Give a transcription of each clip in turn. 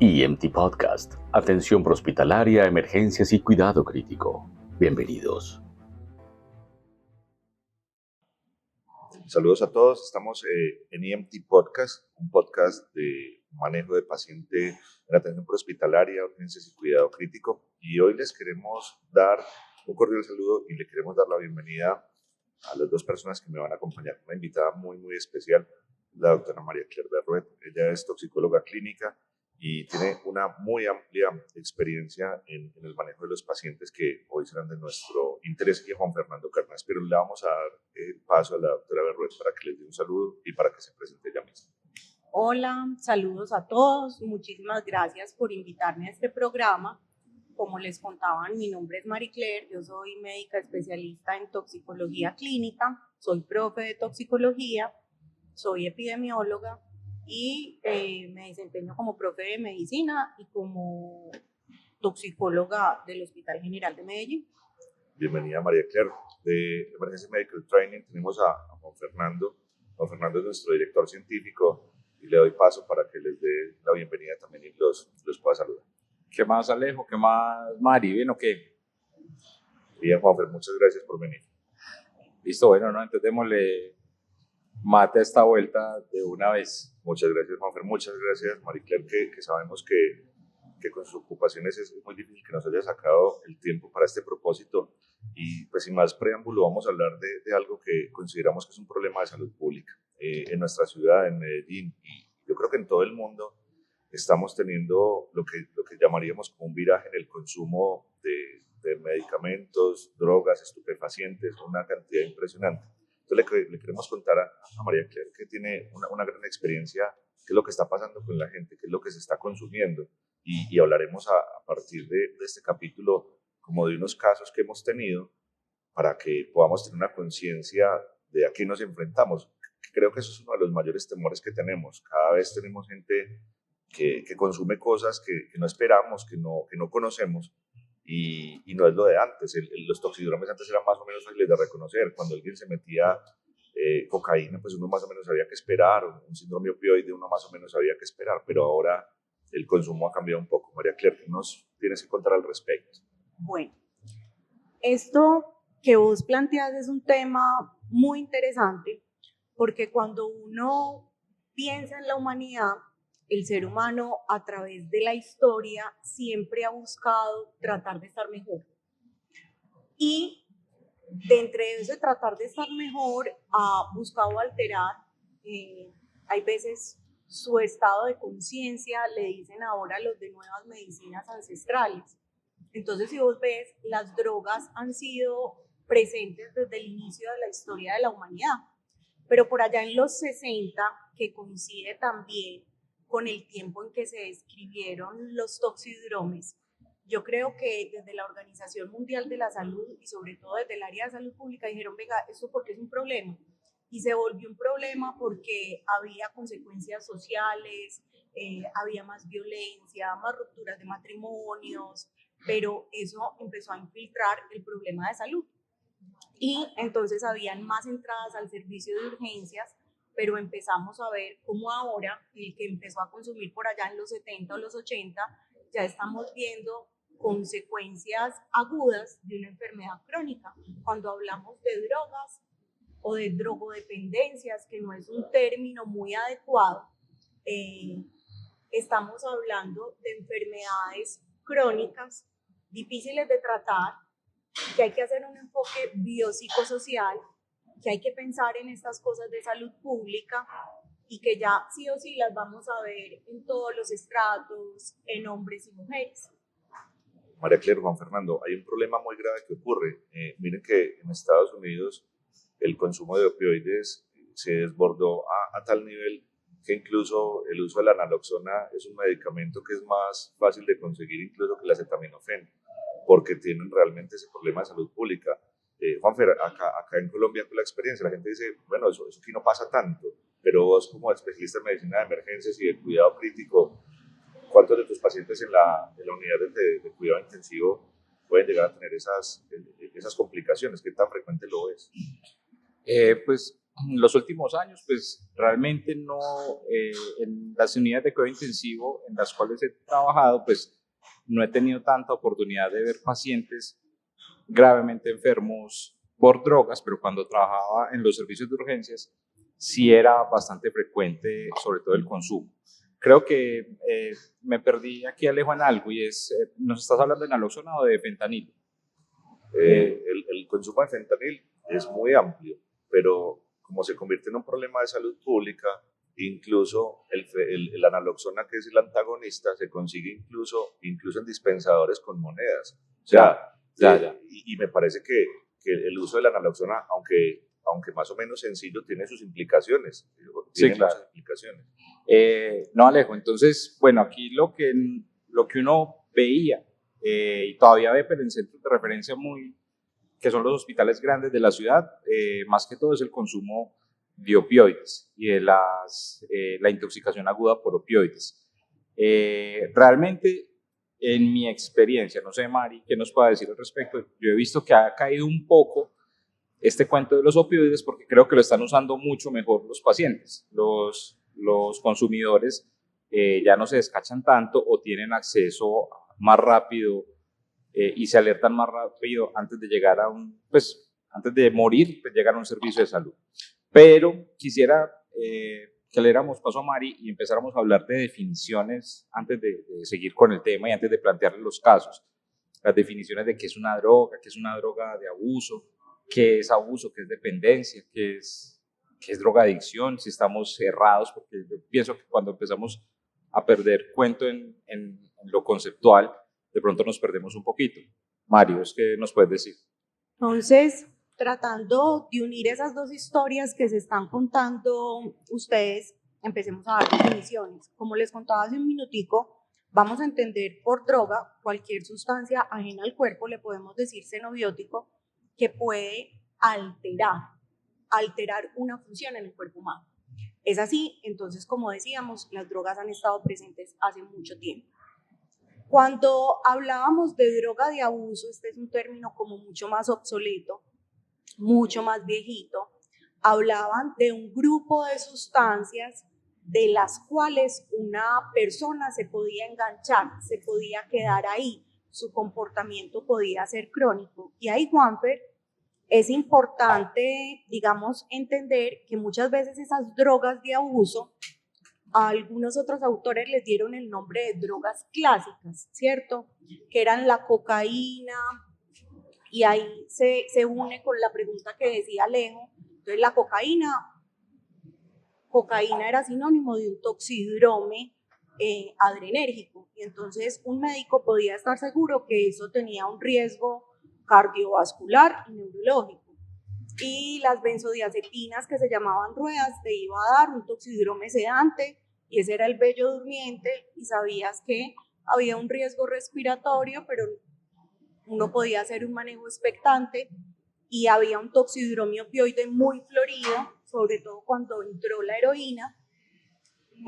EMT Podcast, atención prehospitalaria, emergencias y cuidado crítico. Bienvenidos. Saludos a todos, estamos en EMT Podcast, un podcast de manejo de paciente en atención prehospitalaria, urgencias y cuidado crítico. Y hoy les queremos dar un cordial saludo y le queremos dar la bienvenida a las dos personas que me van a acompañar. Una invitada muy especial, la doctora María Claire Berruet. Ella es toxicóloga clínica y tiene una muy amplia experiencia en el manejo de los pacientes que hoy serán de nuestro interés, y Juan Fernando Carnas. Pero le vamos a dar el paso a la doctora Berruet para que les dé un saludo y para que se presente ella misma. Hola, saludos a todos. Muchísimas gracias por invitarme a este programa. Como les contaban, mi nombre es María Claire, yo soy médica especialista en toxicología clínica, soy profe de toxicología, soy epidemióloga y me desempeño como profe de medicina y como toxicóloga del Hospital General de Medellín. Bienvenida, María Claire. De Emergency Medical Training tenemos a Juan Fernando. Juan Fernando es nuestro director científico y le doy paso para que les dé la bienvenida también y los pueda saludar. ¿Qué más, Alejo? ¿Qué más, Mari? ¿Bien o qué? Bien, Juanfer, muchas gracias por venir. Listo, bueno, ¿no? Entonces démosle mate a esta vuelta de una vez. Muchas gracias, Juanfer. Muchas gracias, María Claire, que sabemos que con sus ocupaciones es muy difícil que nos haya sacado el tiempo para este propósito. Y pues sin más preámbulo, vamos a hablar de algo que consideramos que es un problema de salud pública en nuestra ciudad, en Medellín, y yo creo que en todo el mundo. Estamos teniendo lo que llamaríamos como un viraje en el consumo de medicamentos, drogas, estupefacientes, una cantidad impresionante. Entonces le queremos contar a María Claire, que tiene una gran experiencia, qué es lo que está pasando con la gente, qué es lo que se está consumiendo, y hablaremos a partir de este capítulo como de unos casos que hemos tenido para que podamos tener una conciencia de a qué nos enfrentamos. Creo que eso es uno de los mayores temores que tenemos. Cada vez tenemos gente que consume cosas que no esperamos, que no conocemos, y no es lo de antes. Los toxidromes antes eran más o menos fáciles de reconocer. Cuando alguien se metía cocaína, pues uno más o menos sabía qué esperar, o un síndrome opioide, uno más o menos sabía qué esperar, pero ahora el consumo ha cambiado un poco. María Claire, ¿qué nos tienes que contar al respecto? Bueno, esto que vos planteas es un tema muy interesante, porque cuando uno piensa en la humanidad, el ser humano a través de la historia siempre ha buscado tratar de estar mejor. Y de entre ese tratar de estar mejor ha buscado alterar, hay veces su estado de conciencia, le dicen ahora los de nuevas medicinas ancestrales. Entonces, si vos ves, las drogas han sido presentes desde el inicio de la historia de la humanidad, pero por allá en los 60, que coincide también con el tiempo en que se describieron los toxidromes, yo creo que desde la Organización Mundial de la Salud y sobre todo desde el área de salud pública dijeron, venga, ¿esto por qué es un problema? Y se volvió un problema porque había consecuencias sociales, había más violencia, más rupturas de matrimonios, pero eso empezó a infiltrar el problema de salud. Y entonces habían más entradas al servicio de urgencias, pero empezamos a ver cómo ahora, el que empezó a consumir por allá en los 70 o los 80, ya estamos viendo consecuencias agudas de una enfermedad crónica. Cuando hablamos de drogas o de drogodependencias, que no es un término muy adecuado, estamos hablando de enfermedades crónicas difíciles de tratar, que hay que hacer un enfoque biopsicosocial, que hay que pensar en estas cosas de salud pública y que ya sí o sí las vamos a ver en todos los estratos, en hombres y mujeres. María Claire, Juan Fernando, hay un problema muy grave que ocurre. Miren que en Estados Unidos el consumo de opioides se desbordó a tal nivel que incluso el uso de la naloxona es un medicamento que es más fácil de conseguir incluso que el acetaminofén, porque tienen realmente ese problema de salud pública. Juanfer, acá en Colombia con la experiencia, la gente dice, bueno, eso aquí no pasa tanto, pero vos como especialista en medicina de emergencias y de cuidado crítico, ¿cuántos de tus pacientes en la unidad de cuidado intensivo pueden llegar a tener esas complicaciones? ¿Qué tan frecuente lo es? Pues en los últimos años, pues realmente no, en las unidades de cuidado intensivo en las cuales he trabajado, pues no he tenido tanta oportunidad de ver pacientes gravemente enfermos por drogas, pero cuando trabajaba en los servicios de urgencias, sí era bastante frecuente, sobre todo el consumo. Creo que me perdí aquí, Alejo, en algo, y es, ¿nos estás hablando de naloxona o de fentanilo? El consumo de fentanil es muy amplio, pero como se convierte en un problema de salud pública, incluso la naloxona, que es el antagonista, se consigue incluso en dispensadores con monedas. O sea, ya. Y me parece que el uso de la naloxona, aunque más o menos sencillo, tiene sus implicaciones. Tiene claro. muchas implicaciones. No, Alejo, entonces, bueno, aquí lo que uno veía y todavía ve, pero en centros de referencia que son los hospitales grandes de la ciudad, más que todo es el consumo de opioides y de la intoxicación aguda por opioides. Realmente, en mi experiencia, no sé, Mari, ¿qué nos puede decir al respecto? Yo he visto que ha caído un poco este cuento de los opioides porque creo que lo están usando mucho mejor los pacientes. Los consumidores ya no se descachan tanto o tienen acceso más rápido y se alertan más rápido antes de llegar antes de morir, pues llegar a un servicio de salud. Pero quisiera que le diéramos paso a Mari y empezáramos a hablar de definiciones antes de seguir con el tema y antes de plantearle los casos. Las definiciones de qué es una droga de abuso, qué es abuso, qué es dependencia, qué es drogadicción, si estamos errados, porque yo pienso que cuando empezamos a perder cuento en lo conceptual, de pronto nos perdemos un poquito. Mario, ¿qué nos puedes decir? Entonces, tratando de unir esas dos historias que se están contando ustedes, empecemos a dar definiciones. Como les contaba hace un minutico, vamos a entender por droga cualquier sustancia ajena al cuerpo, le podemos decir xenobiótico, que puede alterar una función en el cuerpo humano. Es así, entonces, como decíamos, las drogas han estado presentes hace mucho tiempo. Cuando hablábamos de droga de abuso, este es un término como mucho más obsoleto, mucho más viejito. Hablaban de un grupo de sustancias de las cuales una persona se podía enganchar, se podía quedar ahí, su comportamiento podía ser crónico. Y ahí, Juanfer, es importante, digamos, entender que muchas veces esas drogas de abuso, a algunos otros autores les dieron el nombre de drogas clásicas, ¿cierto? Que eran la cocaína, y ahí se une con la pregunta que decía Alejo. Entonces, la cocaína era sinónimo de un toxidrome adrenérgico, y entonces un médico podía estar seguro que eso tenía un riesgo cardiovascular y neurológico. Y las benzodiazepinas, que se llamaban ruedas, te iba a dar un toxidrome sedante, y ese era el bello durmiente, y sabías que había un riesgo respiratorio, pero uno podía hacer un manejo expectante, y había un toxidromio opioide muy florido, sobre todo cuando entró la heroína.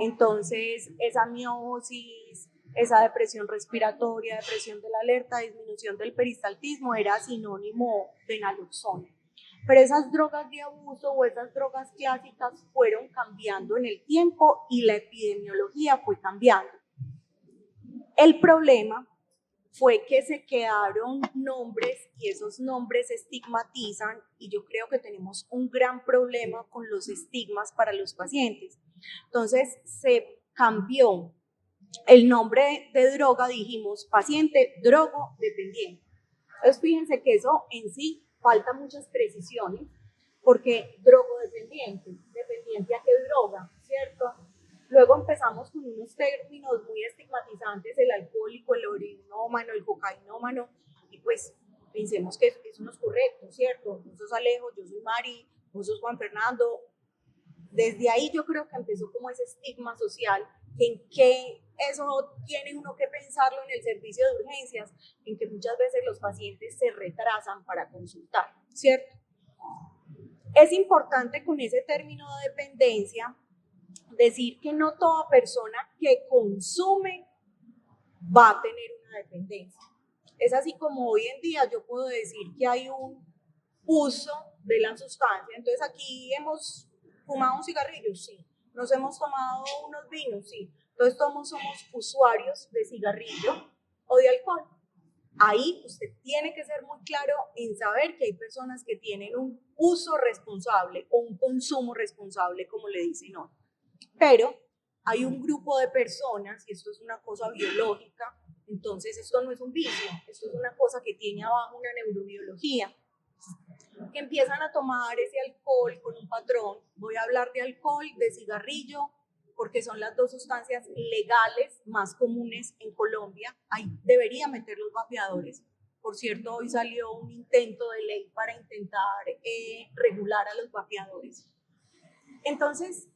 Entonces, esa miosis, esa depresión respiratoria, depresión de la alerta, disminución del peristaltismo, era sinónimo de naloxona. Pero esas drogas de abuso o esas drogas clásicas fueron cambiando en el tiempo y la epidemiología fue cambiando. El problema fue que se quedaron nombres, y esos nombres estigmatizan, y yo creo que tenemos un gran problema con los estigmas para los pacientes. Entonces se cambió el nombre de droga, dijimos paciente drogodependiente. Entonces fíjense que eso en sí falta muchas precisiones, porque drogodependiente, dependiente a qué droga, ¿cierto? Luego empezamos con unos términos muy estigmatizantes: el alcohólico, el heroinómano, el cocainómano, y pues pensemos que eso no es correcto, ¿cierto? Vos sos Alejo, yo soy Mari, vos sos Juan Fernando. Desde ahí yo creo que empezó como ese estigma social, en que eso tiene uno que pensarlo en el servicio de urgencias, en que muchas veces los pacientes se retrasan para consultar, ¿cierto? Es importante con ese término de dependencia decir que no toda persona que consume va a tener una dependencia. Es así como hoy en día yo puedo decir que hay un uso de la sustancia. Entonces aquí hemos fumado un cigarrillo, sí. Nos hemos tomado unos vinos, sí. Entonces todos somos usuarios de cigarrillo o de alcohol. Ahí usted tiene que ser muy claro en saber que hay personas que tienen un uso responsable o un consumo responsable, como le dicen hoy. Pero hay un grupo de personas, y esto es una cosa biológica, entonces esto no es un vicio, esto es una cosa que tiene abajo una neurobiología, que empiezan a tomar ese alcohol con un patrón. Voy a hablar de alcohol, de cigarrillo, porque son las dos sustancias legales más comunes en Colombia. Ahí debería meter los vapeadores. Por cierto, hoy salió un intento de ley para intentar regular a los vapeadores. Entonces,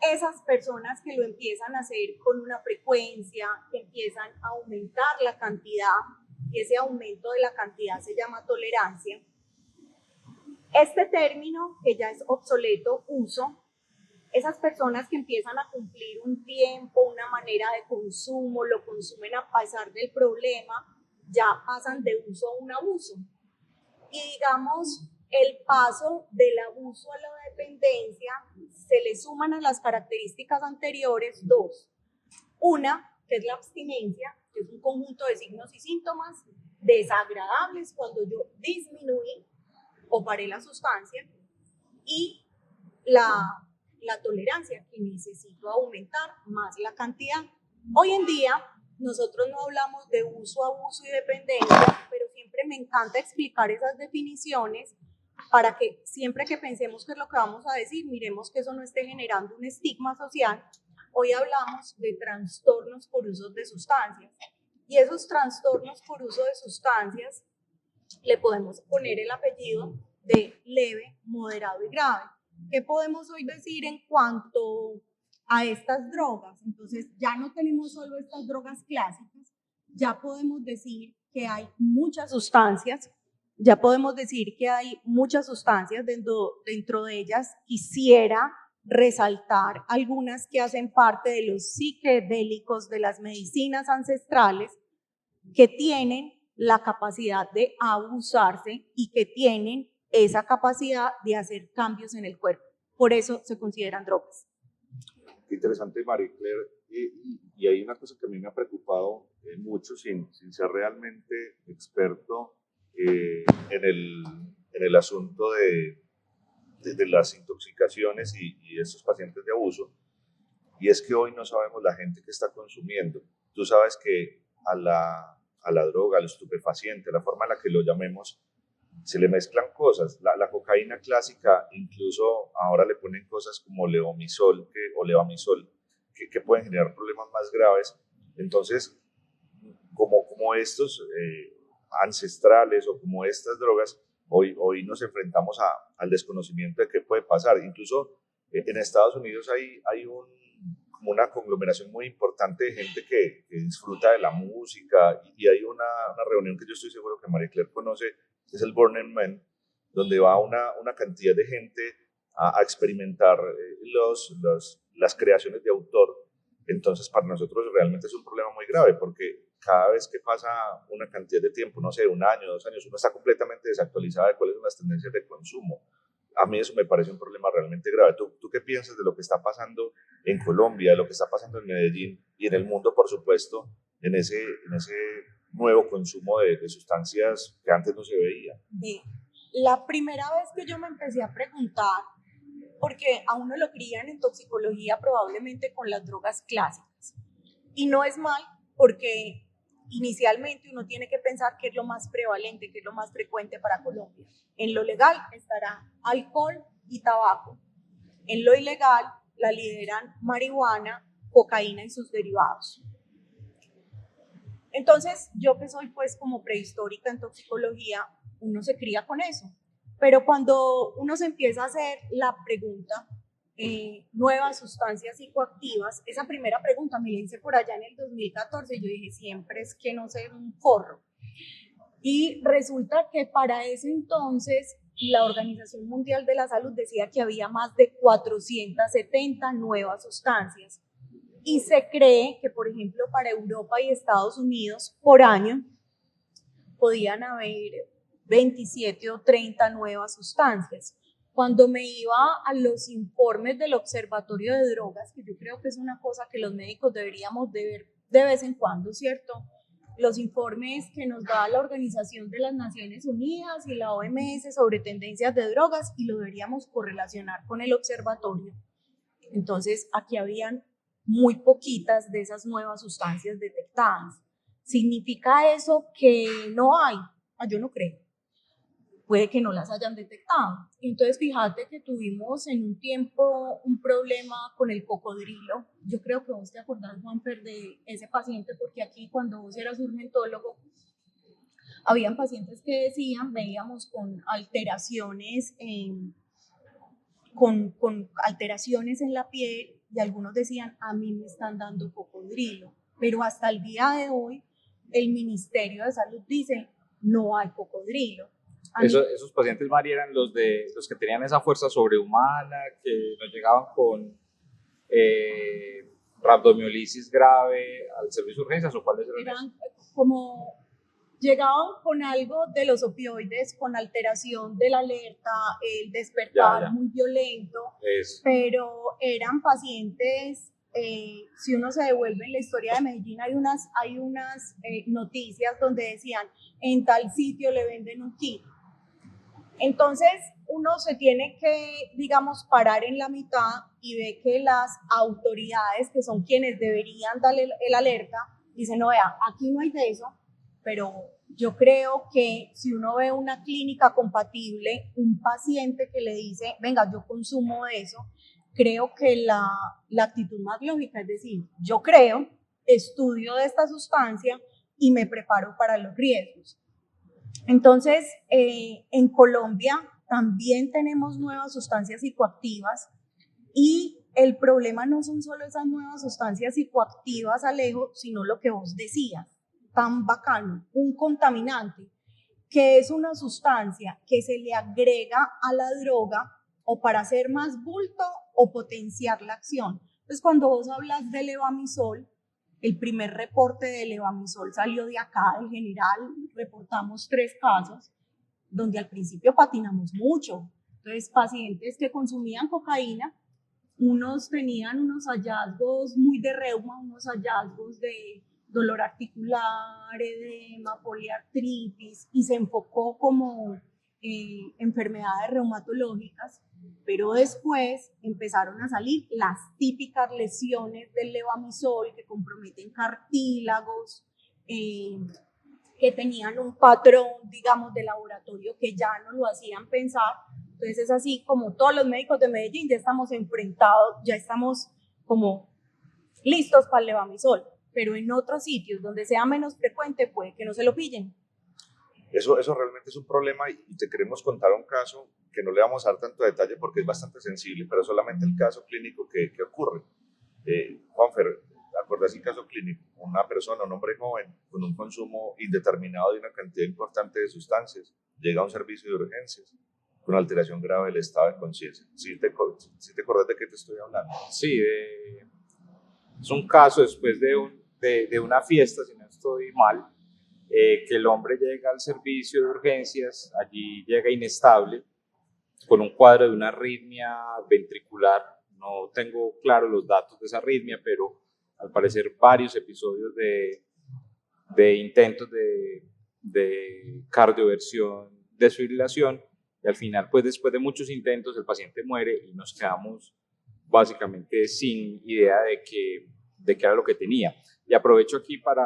esas personas que lo empiezan a hacer con una frecuencia, que empiezan a aumentar la cantidad, y ese aumento de la cantidad se llama tolerancia. Este término, que ya es obsoleto, uso, esas personas que empiezan a cumplir un tiempo, una manera de consumo, lo consumen a pesar del problema, ya pasan de uso a un abuso. Y digamos, el paso del abuso a la dependencia, se le suman a las características anteriores dos. Una, que es la abstinencia, que es un conjunto de signos y síntomas desagradables cuando yo disminuí o paré la sustancia, y la tolerancia, que necesito aumentar más la cantidad. Hoy en día nosotros no hablamos de uso, abuso y dependencia, pero siempre me encanta explicar esas definiciones para que siempre que pensemos qué es lo que vamos a decir, miremos que eso no esté generando un estigma social. Hoy hablamos de trastornos por uso de sustancias, y esos trastornos por uso de sustancias le podemos poner el apellido de leve, moderado y grave. ¿Qué podemos hoy decir en cuanto a estas drogas? Entonces ya no tenemos solo estas drogas clásicas, ya podemos decir que hay muchas sustancias, dentro de ellas quisiera resaltar algunas que hacen parte de los psicodélicos, de las medicinas ancestrales, que tienen la capacidad de abusarse y que tienen esa capacidad de hacer cambios en el cuerpo. Por eso se consideran drogas. Qué interesante, Marie Claire. Y hay una cosa que a mí me ha preocupado mucho, sin ser realmente experto en el asunto de las intoxicaciones y estos pacientes de abuso, y es que hoy no sabemos la gente que está consumiendo. Tú sabes que a la droga, al estupefaciente, la forma en la que lo llamemos, se le mezclan cosas. La cocaína clásica, incluso ahora le ponen cosas como levamisol o levamisol, que pueden generar problemas más graves. Entonces, como estos ancestrales o como estas drogas, hoy nos enfrentamos al desconocimiento de qué puede pasar. Incluso en Estados Unidos hay como una conglomeración muy importante de gente que disfruta de la música, y hay una reunión que yo estoy seguro que Marie Claire conoce, que es el Burning Man, donde va una cantidad de gente a experimentar las creaciones de autor. Entonces para nosotros realmente es un problema muy grave, porque cada vez que pasa una cantidad de tiempo, no sé, 1 año, 2 años, uno está completamente desactualizado de cuáles son las tendencias de consumo. A mí eso me parece un problema realmente grave. ¿Tú qué piensas de lo que está pasando en Colombia, de lo que está pasando en Medellín y en el mundo, por supuesto, en ese nuevo consumo de sustancias que antes no se veía? La primera vez que yo me empecé a preguntar, porque a uno lo crían en toxicología probablemente con las drogas clásicas, y no es mal, porque inicialmente uno tiene que pensar qué es lo más prevalente, qué es lo más frecuente para Colombia. En lo legal estará alcohol y tabaco. En lo ilegal la lideran marihuana, cocaína y sus derivados. Entonces, yo que soy pues como prehistórica en toxicología, uno se cría con eso. Pero cuando uno se empieza a hacer la pregunta, nuevas sustancias psicoactivas, esa primera pregunta me la hice por allá en el 2014, y yo dije, siempre es que no sé, un forro. Y resulta que para ese entonces la Organización Mundial de la Salud decía que había más de 470 nuevas sustancias. Y se cree que, por ejemplo, para Europa y Estados Unidos por año podían haber 27 o 30 nuevas sustancias. Cuando me iba a los informes del Observatorio de Drogas, que yo creo que es una cosa que los médicos deberíamos de ver de vez en cuando, ¿cierto? Los informes que nos da la Organización de las Naciones Unidas y la OMS sobre tendencias de drogas, y lo deberíamos correlacionar con el observatorio. Entonces, aquí habían muy poquitas de esas nuevas sustancias detectadas. ¿Significa eso que no hay? Yo no creo. Puede que no las hayan detectado. Entonces, fíjate que tuvimos en un tiempo un problema con el cocodrilo. Yo creo que vos te acordás, Juanfer, de ese paciente, porque aquí cuando vos eras urgentólogo, habían pacientes que decían, veíamos con alteraciones con alteraciones en la piel, y algunos decían, a mí me están dando cocodrilo. Pero hasta el día de hoy, el Ministerio de Salud dice, no hay cocodrilo. Esos pacientes, Mari, eran los que tenían esa fuerza sobrehumana, que nos llegaban con rabdomiolisis grave al servicio de urgencias, ¿o cuáles eran? Como llegaban con algo de los opioides, con alteración de la alerta, el despertar muy violento, pero eran pacientes, si uno se devuelve en la historia de Medellín, hay unas noticias donde decían, en tal sitio le venden un kit. Entonces, uno se tiene que, digamos, parar en la mitad y ve que las autoridades, que son quienes deberían darle el alerta, dicen, no, vea, aquí no hay de eso, pero yo creo que si uno ve una clínica compatible, un paciente que le dice, venga, yo consumo eso, creo que la actitud más lógica es decir, yo creo, estudio de esta sustancia y me preparo para los riesgos. Entonces, en Colombia también tenemos nuevas sustancias psicoactivas, y el problema no son solo esas nuevas sustancias psicoactivas, Alejo, sino lo que vos decías, tan bacano, un contaminante, que es una sustancia que se le agrega a la droga o para hacer más bulto o potenciar la acción. Entonces, cuando vos hablas de levamisol, el primer reporte de levamisol salió de acá, del General, reportamos 3 casos, donde al principio patinamos mucho. Entonces, pacientes que consumían cocaína, unos tenían unos hallazgos muy de reuma, unos hallazgos de dolor articular, edema, poliartritis, y se enfocó como enfermedades reumatológicas, pero después empezaron a salir las típicas lesiones del levamisol que comprometen cartílagos, que tenían un patrón, digamos, de laboratorio que ya no lo hacían pensar. Entonces es así como todos los médicos de Medellín ya estamos enfrentados, ya estamos como listos para el levamisol, pero en otros sitios donde sea menos frecuente puede que no se lo pillen. Eso realmente es un problema, y te queremos contar un caso que no le vamos a dar tanto detalle porque es bastante sensible, pero solamente el caso clínico que ocurre. Juanfer, ¿acordás el caso clínico? Una persona, un hombre joven, con un consumo indeterminado de una cantidad importante de sustancias, llega a un servicio de urgencias con alteración grave del estado de conciencia. ¿Sí te acordás de qué te estoy hablando? Sí, es un caso después de una fiesta, si no estoy mal, que el hombre llega al servicio de urgencias, allí llega inestable, con un cuadro de una arritmia ventricular. No tengo claro los datos de esa arritmia, pero al parecer varios episodios de intentos de cardioversión, desfibrilación, y al final, pues después de muchos intentos, el paciente muere y nos quedamos básicamente sin idea de qué era lo que tenía. Y aprovecho aquí para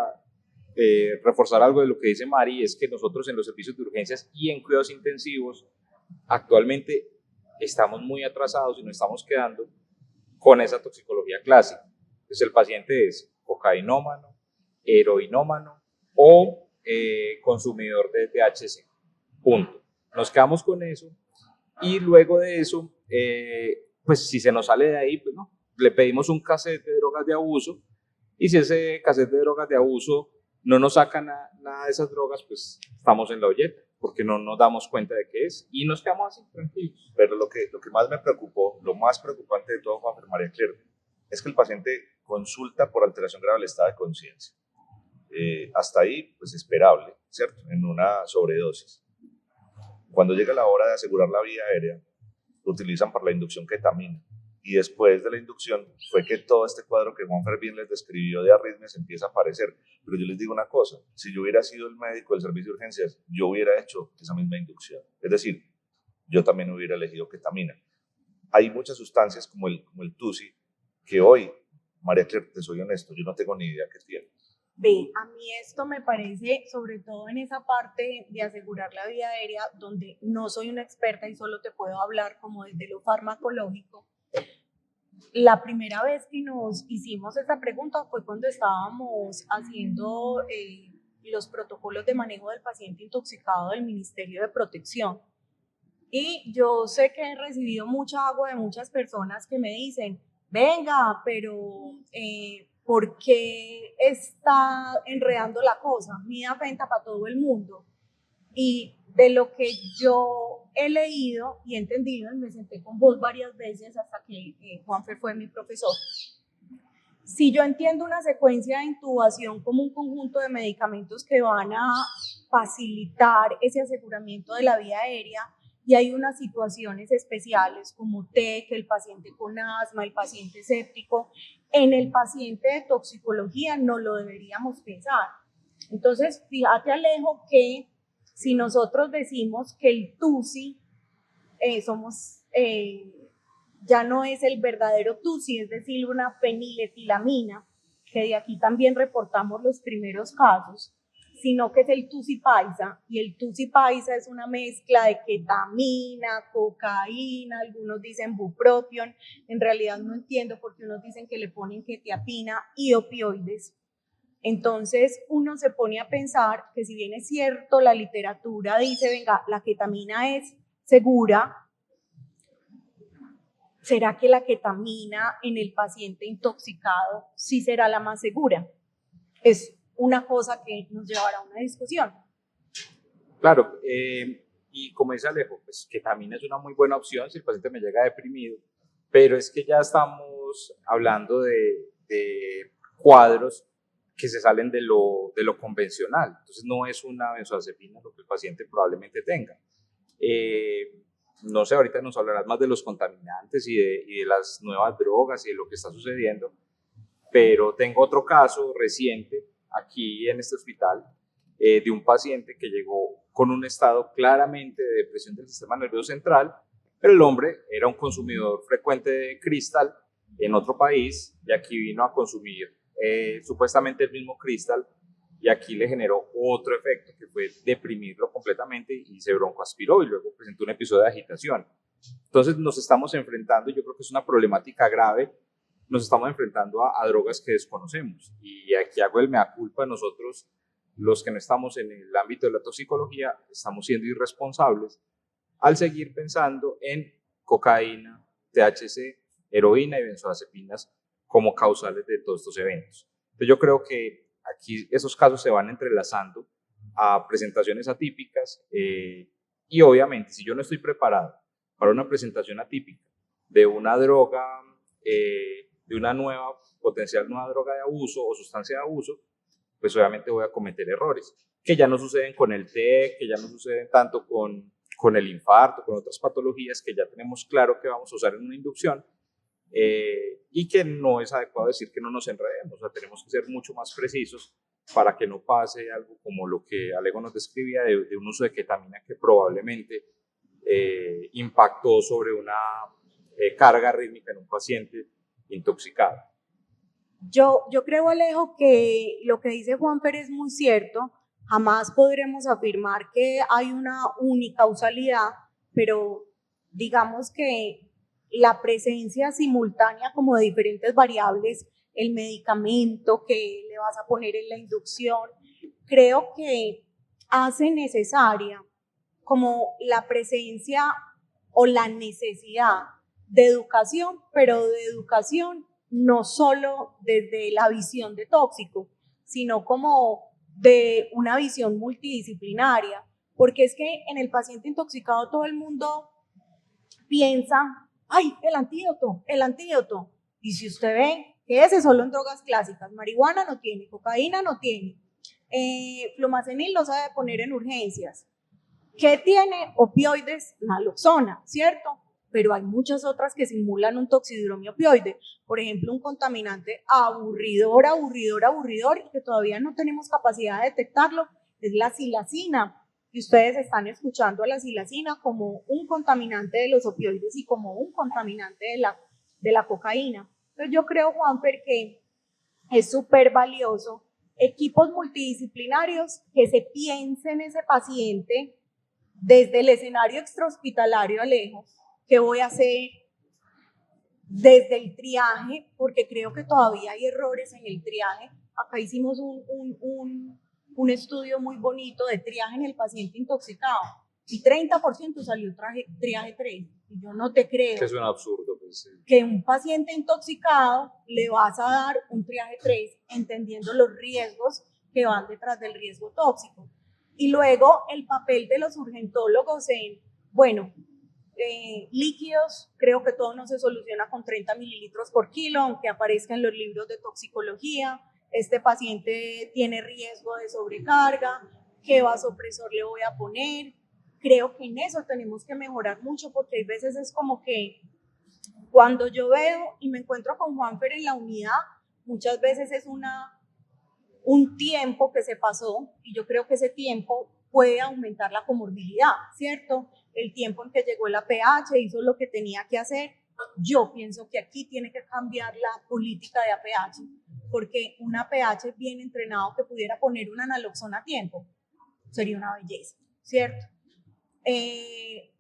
reforzar algo de lo que dice Mari, es que nosotros en los servicios de urgencias y en cuidados intensivos actualmente estamos muy atrasados y nos estamos quedando con esa toxicología clásica. Entonces el paciente es cocainómano, heroinómano o consumidor de THC, punto. Nos quedamos con eso, y luego de eso, pues si se nos sale de ahí, pues no, le pedimos un cassette de drogas de abuso, y si ese cassette de drogas de abuso no nos saca nada de esas drogas, pues estamos en la olleta, porque no nos damos cuenta de qué es, y nos quedamos así tranquilos. Pero lo que más me preocupó, lo más preocupante de todo, Juanfer, María Claire, es que el paciente consulta por alteración grave del estado de conciencia. Hasta ahí, pues esperable, ¿cierto? En una sobredosis. Cuando llega la hora de asegurar la vía aérea, lo utilizan para la inducción ketamina. Y después de la inducción fue que todo este cuadro que Juanfer bien les describió de arritmias empieza a aparecer. Pero yo les digo una cosa, si yo hubiera sido el médico del servicio de urgencias, yo hubiera hecho esa misma inducción. Es decir, yo también hubiera elegido ketamina. Hay muchas sustancias como el TUSI que hoy, María Claire, te soy honesto, yo no tengo ni idea qué tiene. Ve, a mí esto me parece, sobre todo en esa parte de asegurar la vía aérea, donde no soy una experta y solo te puedo hablar como desde lo farmacológico. La primera vez que nos hicimos esta pregunta fue cuando estábamos haciendo los protocolos de manejo del paciente intoxicado del Ministerio de Protección. Y yo sé que he recibido mucha agua de muchas personas que me dicen, venga, pero ¿por qué está enredando la cosa? Mida Fenta para todo el mundo. Y de lo que yo he leído y entendido, y me senté con vos varias veces hasta que Juanfer fue mi profesor, si yo entiendo una secuencia de intubación como un conjunto de medicamentos que van a facilitar ese aseguramiento de la vía aérea, y hay unas situaciones especiales como TEC, el paciente con asma, el paciente séptico, en el paciente de toxicología no lo deberíamos pensar. Entonces, fíjate, Alejo, que si nosotros decimos que el TUSI ya no es el verdadero TUSI, es decir, una feniletilamina, que de aquí también reportamos los primeros casos, sino que es el TUSI paisa, y el TUSI paisa es una mezcla de ketamina, cocaína, algunos dicen bupropión, en realidad no entiendo por qué unos dicen que le ponen quetiapina y opioides. Entonces uno se pone a pensar que si bien es cierto, la literatura dice, venga, la ketamina es segura, ¿será que la ketamina en el paciente intoxicado sí será la más segura? Es una cosa que nos llevará a una discusión. Claro, y como dice Alejo, pues ketamina es una muy buena opción si el paciente me llega deprimido, pero es que ya estamos hablando de cuadros que se salen de lo convencional, entonces no es una benzodiazepina lo que el paciente probablemente tenga. No sé, ahorita nos hablarás más de los contaminantes y de las nuevas drogas y de lo que está sucediendo, pero tengo otro caso reciente aquí en este hospital de un paciente que llegó con un estado claramente de depresión del sistema nervioso central, pero el hombre era un consumidor frecuente de cristal en otro país y aquí vino a consumir supuestamente el mismo cristal y aquí le generó otro efecto que fue deprimirlo completamente y se broncoaspiró y luego presentó un episodio de agitación. Entonces nos estamos enfrentando, yo creo que es una problemática grave, nos estamos enfrentando a drogas que desconocemos y aquí hago el mea culpa. Nosotros, los que no estamos en el ámbito de la toxicología, estamos siendo irresponsables al seguir pensando en cocaína, THC, heroína y benzodiazepinas como causales de todos estos eventos. Entonces yo creo que aquí esos casos se van entrelazando a presentaciones atípicas y obviamente si yo no estoy preparado para una presentación atípica de una droga, de una potencial nueva droga de abuso o sustancia de abuso, pues obviamente voy a cometer errores que ya no suceden con el TEC, que ya no suceden tanto con el infarto, con otras patologías que ya tenemos claro que vamos a usar en una inducción y que no es adecuado decir que no nos enredemos, o sea, tenemos que ser mucho más precisos para que no pase algo como lo que Alejo nos describía de un uso de ketamina que probablemente impactó sobre una carga rítmica en un paciente intoxicado. Yo creo, Alejo, que lo que dice Juanfer es muy cierto. Jamás podremos afirmar que hay una unicausalidad, pero digamos que la presencia simultánea como de diferentes variables, el medicamento que le vas a poner en la inducción, creo que hace necesaria como la presencia o la necesidad de educación, pero de educación no solo desde la visión de tóxico, sino como de una visión multidisciplinaria, porque es que en el paciente intoxicado todo el mundo piensa, ay, el antídoto, y si usted ve que ese solo en drogas clásicas, marihuana no tiene, cocaína no tiene, flumazenil no sabe poner en urgencias, ¿Qué tiene? Opioides, naloxona, ¿cierto? Pero hay muchas otras que simulan un toxidromio opioide. Por ejemplo, un contaminante aburridor, y que todavía no tenemos capacidad de detectarlo, es la silacina. Y ustedes están escuchando a la silacina como un contaminante de los opioides y como un contaminante de la cocaína. Entonces yo creo, Juanfer, que es súper valioso equipos multidisciplinarios que se piense en ese paciente desde el escenario extrahospitalario, Alejo, qué voy a hacer desde el triaje, porque creo que todavía hay errores en el triaje. Acá hicimos un estudio muy bonito de triaje en el paciente intoxicado y 30% salió triaje 3. Y yo no te creo. Que es un absurdo. Pues, sí. Que un paciente intoxicado le vas a dar un triaje 3 entendiendo los riesgos que van detrás del riesgo tóxico. Y luego el papel de los urgentólogos en, bueno, líquidos, creo que todo no se soluciona con 30 mililitros por kilo, aunque aparezca en los libros de toxicología. Este paciente tiene riesgo de sobrecarga, ¿qué vasopresor le voy a poner? Creo que en eso tenemos que mejorar mucho, porque hay veces es como que cuando yo veo y me encuentro con Juanfer en la unidad, muchas veces es un tiempo que se pasó, y yo creo que ese tiempo puede aumentar la comorbilidad, ¿cierto? El tiempo en que llegó el APH, hizo lo que tenía que hacer. Yo pienso que aquí tiene que cambiar la política de APH, porque un APH bien entrenado que pudiera poner una naloxona a tiempo sería una belleza, ¿cierto?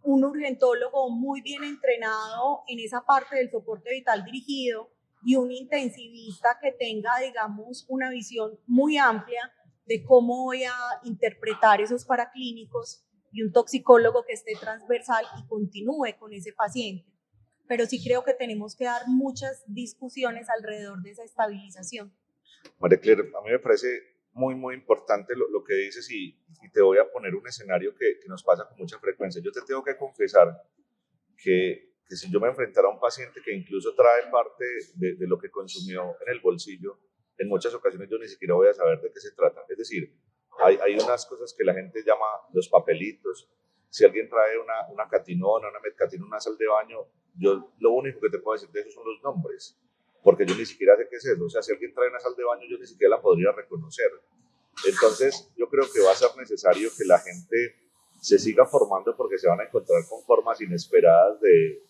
Un urgentólogo muy bien entrenado en esa parte del soporte vital dirigido y un intensivista que tenga, digamos, una visión muy amplia de cómo voy a interpretar esos paraclínicos, y un toxicólogo que esté transversal y continúe con ese paciente. Pero sí creo que tenemos que dar muchas discusiones alrededor de esa estabilización. María Claire, a mí me parece muy, muy importante lo que dices, y te voy a poner un escenario que nos pasa con mucha frecuencia. Yo te tengo que confesar que si yo me enfrentara a un paciente que incluso trae parte de lo que consumió en el bolsillo, en muchas ocasiones yo ni siquiera voy a saber de qué se trata. Es decir, hay unas cosas que la gente llama los papelitos. Si alguien trae una catinona, una metcatina, una sal de baño, yo lo único que te puedo decir de eso son los nombres, porque yo ni siquiera sé qué es eso. O sea, si alguien trae una sal de baño, yo ni siquiera la podría reconocer. Entonces, yo creo que va a ser necesario que la gente se siga formando, porque se van a encontrar con formas inesperadas de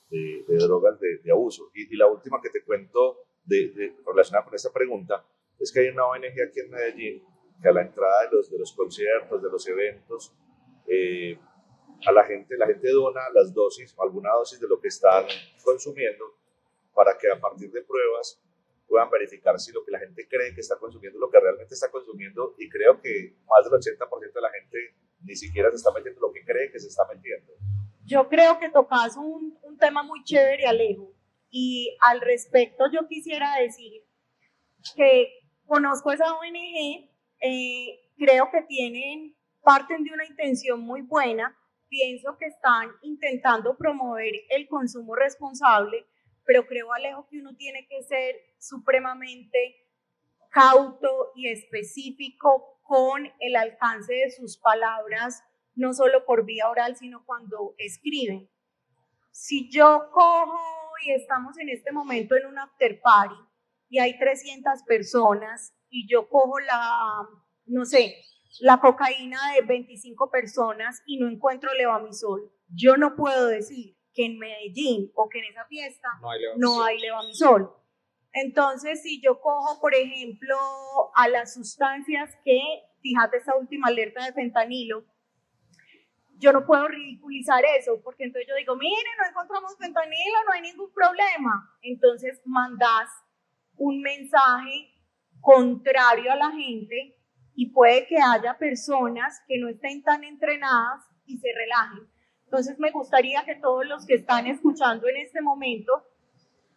drogas de abuso. Y la última que te cuento relacionada con esta pregunta es que hay una ONG aquí en Medellín que a la entrada de los conciertos, de los eventos, a la gente dona las dosis, alguna dosis de lo que están consumiendo, para que a partir de pruebas puedan verificar si lo que la gente cree que está consumiendo, lo que realmente está consumiendo. Y creo que más del 80% de la gente ni siquiera se está metiendo lo que cree que se está metiendo. Yo creo que tocas un tema muy chévere, Alejo, y al respecto yo quisiera decir que conozco esa ONG, creo que parten de una intención muy buena, pienso que están intentando promover el consumo responsable, pero creo, Alejo, que uno tiene que ser supremamente cauto y específico con el alcance de sus palabras, no solo por vía oral, sino cuando escriben. Si yo cojo y estamos en este momento en un after party y hay 300 personas y yo cojo la cocaína de 25 personas y no encuentro levamisol, yo no puedo decir que en Medellín o que en esa fiesta no hay levamisol. Entonces, si yo cojo, por ejemplo, a las sustancias que, fíjate esta última alerta de fentanilo, yo no puedo ridiculizar eso, porque entonces yo digo, mire, no encontramos fentanilo, no hay ningún problema. Entonces mandas un mensaje contrario a la gente y puede que haya personas que no estén tan entrenadas y se relajen. Entonces me gustaría que todos los que están escuchando en este momento,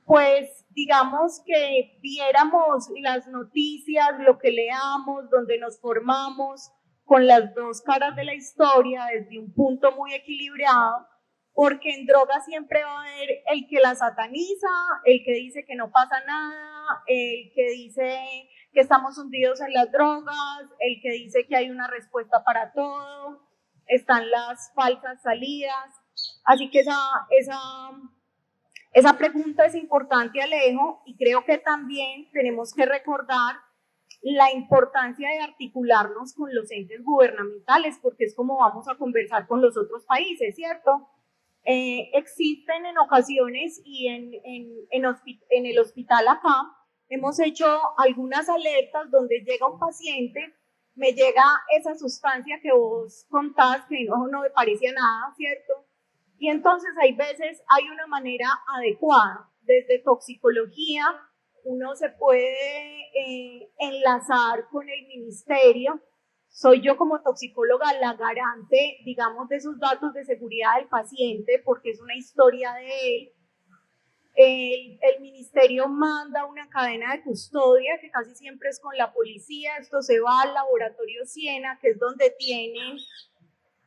pues digamos que viéramos las noticias, lo que leamos, donde nos formamos, con las dos caras de la historia desde un punto muy equilibrado, porque en droga siempre va a haber el que la sataniza, el que dice que no pasa nada, el que dice que estamos hundidos en las drogas, el que dice que hay una respuesta para todo. están las falsas salidas. Así que esa pregunta es importante, Alejo, y creo que también tenemos que recordar la importancia de articularnos con los entes gubernamentales, porque es como vamos a conversar con los otros países, ¿cierto? Existen en ocasiones y en el hospital acá, hemos hecho algunas alertas donde llega un paciente, me llega esa sustancia que vos contás, que no me parecía nada, ¿cierto? Y entonces hay veces hay una manera adecuada, desde toxicología, uno se puede enlazar con el ministerio. Soy yo como toxicóloga la garante, digamos, de esos datos de seguridad del paciente, porque es una historia de él. El ministerio manda una cadena de custodia que casi siempre es con la policía. Esto se va al laboratorio Siena, que es donde tienen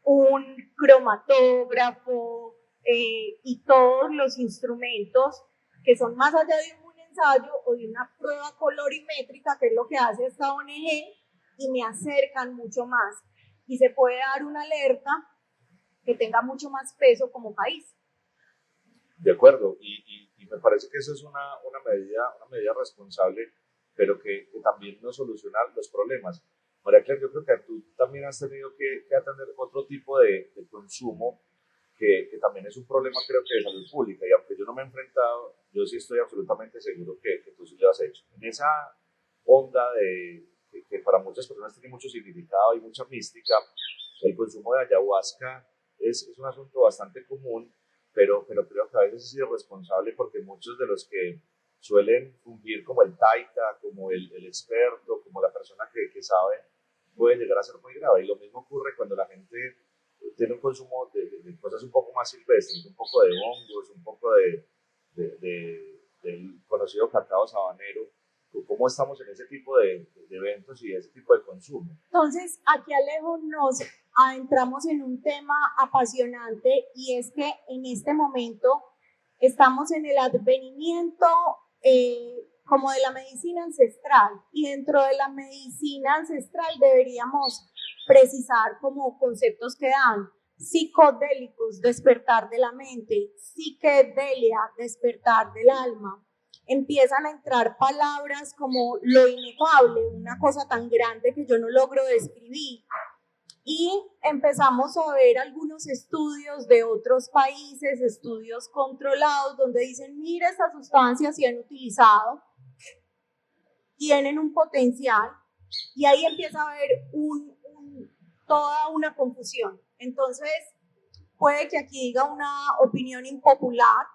un cromatógrafo y todos los instrumentos que son más allá de un ensayo o de una prueba colorimétrica, que es lo que hace esta ONG, y me acercan mucho más. Y se puede dar una alerta que tenga mucho más peso como país. De acuerdo, y me parece que eso es una medida responsable, pero que también no soluciona los problemas. María Clara, yo creo que tú también has tenido que atender otro tipo de consumo que también es un problema, creo que de salud pública, y aunque yo no me he enfrentado, yo sí estoy absolutamente seguro que tú sí lo has hecho. En esa onda que para muchas personas tiene mucho significado y mucha mística, el consumo de ayahuasca es un asunto bastante común, pero creo que a veces es irresponsable porque muchos de los que suelen fungir como el taita, como el experto, como la persona que sabe, puede llegar a ser muy grave. Y lo mismo ocurre cuando la gente tiene un consumo de cosas un poco más silvestres, un poco de hongos, un poco del conocido cacao sabanero. ¿Cómo estamos en ese tipo de eventos y ese tipo de consumo? Entonces, aquí, Alejo, nos adentramos en un tema apasionante, y es que en este momento estamos en el advenimiento como de la medicina ancestral, y dentro de la medicina ancestral deberíamos precisar como conceptos que dan: psicodélicos, despertar de la mente; psiquedelia, despertar del alma. Empiezan a entrar palabras como lo inefable, una cosa tan grande que yo no logro describir. Y empezamos a ver algunos estudios de otros países, estudios controlados, donde dicen: mira, estas sustancias se han utilizado, tienen un potencial, y ahí empieza a haber toda una confusión. Entonces, puede que aquí diga una opinión impopular,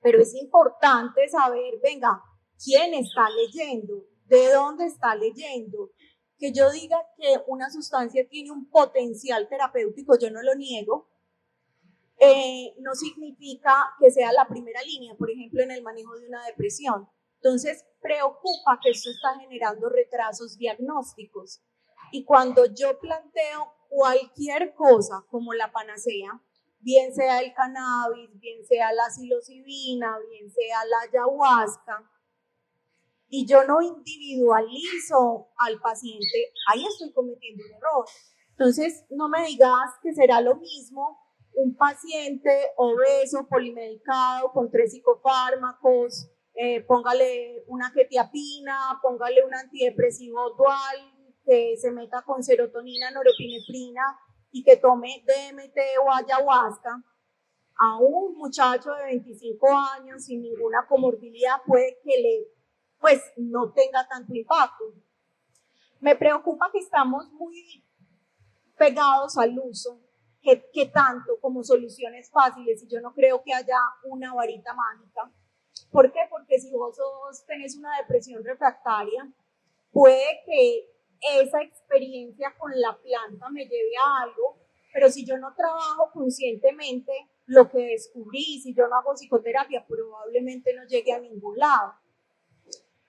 pero es importante saber, venga, quién está leyendo, de dónde está leyendo. Que yo diga que una sustancia tiene un potencial terapéutico, yo no lo niego, no significa que sea la primera línea, por ejemplo, en el manejo de una depresión. Entonces, preocupa que esto está generando retrasos diagnósticos. Y cuando yo planteo cualquier cosa como la panacea, bien sea el cannabis, bien sea la psilocibina, bien sea la ayahuasca, y yo no individualizo al paciente, ahí estoy cometiendo un error. Entonces, no me digas que será lo mismo un paciente obeso, polimedicado, con 3 psicofármacos, póngale una quetiapina, póngale un antidepresivo dual, que se meta con serotonina, norepinefrina y que tome DMT o ayahuasca, a un muchacho de 25 años sin ninguna comorbilidad, puede que pues no tenga tanto impacto. Me preocupa que estamos muy pegados al uso, que tanto como soluciones fáciles, y yo no creo que haya una varita mágica. ¿Por qué? Porque si vos tenés una depresión refractaria, puede que esa experiencia con la planta me lleve a algo, pero si yo no trabajo conscientemente lo que descubrí, si yo no hago psicoterapia, probablemente no llegue a ningún lado.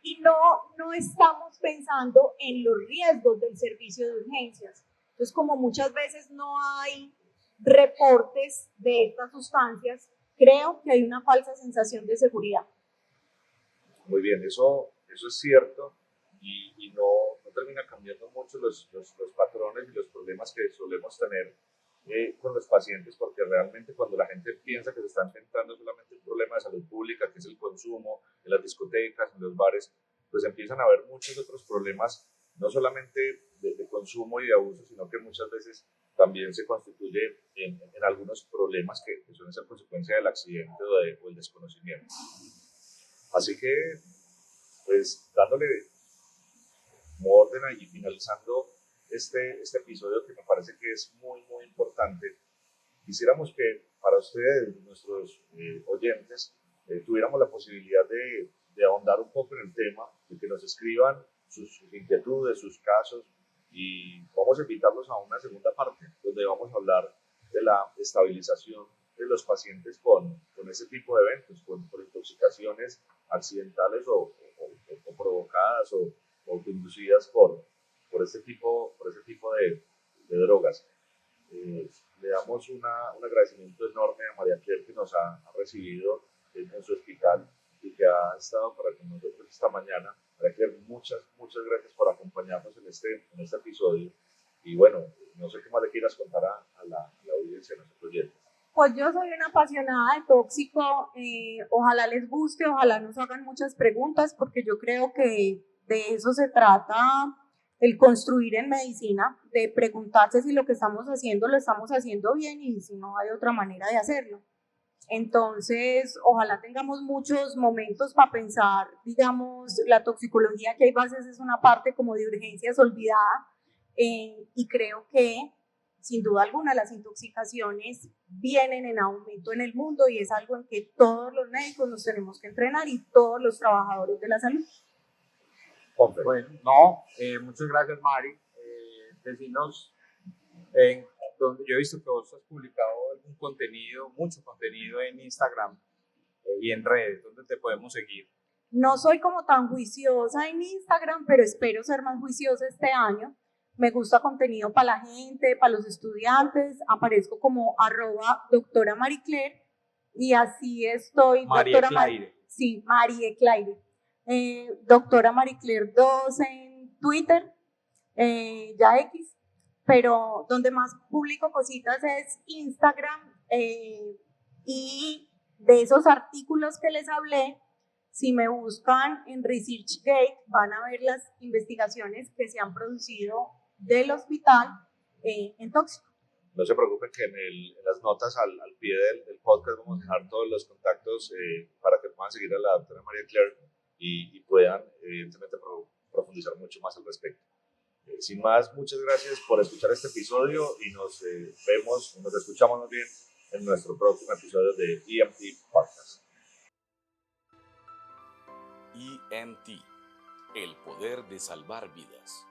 Y no estamos pensando en los riesgos del servicio de urgencias. Entonces, como muchas veces no hay reportes de estas sustancias, creo que hay una falsa sensación de seguridad. Muy bien, eso es cierto, y no termina cambiando mucho los patrones y los problemas que solemos tener con los pacientes, porque realmente cuando la gente piensa que se está enfrentando solamente un problema de salud pública, que es el consumo en las discotecas, en los bares, pues empiezan a haber muchos otros problemas, no solamente de consumo y de abuso, sino que muchas veces también se constituye en algunos problemas que suelen ser consecuencia del accidente o el desconocimiento. Así que, pues, dándole como orden y finalizando este episodio que me parece que es muy, muy importante, quisiéramos que para ustedes, nuestros oyentes, tuviéramos la posibilidad de ahondar un poco en el tema, de que nos escriban sus inquietudes, sus casos, y vamos a invitarlos a una segunda parte, donde vamos a hablar de la estabilización de los pacientes con ese tipo de eventos, con intoxicaciones accidentales o provocadas o inducidas por este tipo de drogas. Le damos un agradecimiento enorme a María Claire, que nos ha recibido en su hospital y que ha estado para con nosotros esta mañana. María Claire, muchas gracias por acompañarnos en este episodio. Y bueno, no sé qué más le quieras contar a la audiencia, a nuestros oyentes. Pues yo soy una apasionada de tóxico, ojalá les guste, ojalá nos hagan muchas preguntas, porque yo creo que de eso se trata el construir en medicina, de preguntarse si lo que estamos haciendo lo estamos haciendo bien y si no hay otra manera de hacerlo. Entonces, ojalá tengamos muchos momentos para pensar, digamos, la toxicología, que hay veces es una parte como de urgencias olvidada, y creo que sin duda alguna las intoxicaciones vienen en aumento en el mundo y es algo en que todos los médicos nos tenemos que entrenar y todos los trabajadores de la salud. Bueno, no, muchas gracias, Mari. Decinos en donde yo he visto que vos has publicado algún contenido, mucho contenido en Instagram y en redes, donde te podemos seguir. No soy como tan juiciosa en Instagram, pero espero ser más juiciosa este año. Me gusta contenido para la gente, para los estudiantes. Aparezco como @doctora Marie Claire y así estoy. Marie Claire. Sí, Marie Claire. Doctora Marie Claire 2 en Twitter, ya X, pero donde más publico cositas es Instagram, y de esos artículos que les hablé, si me buscan en ResearchGate van a ver las investigaciones que se han producido del hospital en tóxico. No se preocupen que en las notas al pie del podcast vamos a dejar todos los contactos para que puedan seguir a la doctora María Claire y puedan evidentemente profundizar mucho más al respecto. Sin más, muchas gracias por escuchar este episodio y nos escuchamos más bien en nuestro próximo episodio de EMT Podcast. EMT, el poder de salvar vidas.